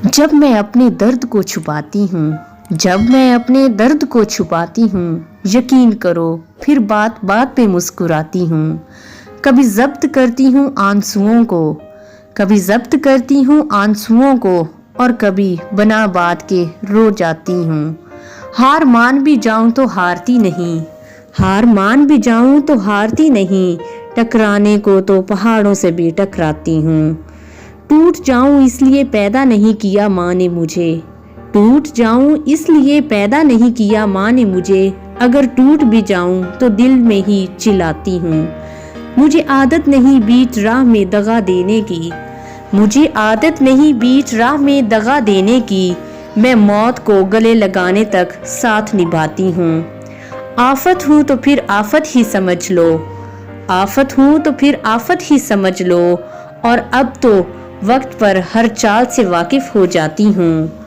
जब मैं अपने दर्द को छुपाती हूँ, जब मैं अपने दर्द को छुपाती हूँ, यकीन करो फिर बात बात पे मुस्कुराती हूँ। कभी जब्त करती हूँ आंसुओं को, कभी जब्त करती हूँ आंसुओं को, और कभी बना बात के रो जाती हूँ। हार मान भी जाऊँ तो हारती नहीं, हार मान भी जाऊँ तो हारती नहीं, टकराने को तो पहाड़ों से भी टकराती हूँ। टूट जाऊं इसलिए पैदा नहीं किया माँ ने मुझे, टूट जाऊं इसलिए पैदा नहीं किया माँ ने मुझे, अगर टूट भी जाऊं तो दिल में ही चिल्लाती हूँ। मुझे आदत नहीं बीच राह में दगा देने की, मुझे आदत नहीं बीच राह में दगा देने की, मैं मौत को गले लगाने तक साथ निभाती हूँ। आफत हूँ तो फिर आफत ही समझ लो, आफत हूँ तो फिर आफत ही समझ लो, और अब तो वक्त पर हर चाल से वाकिफ हो जाती हूँ।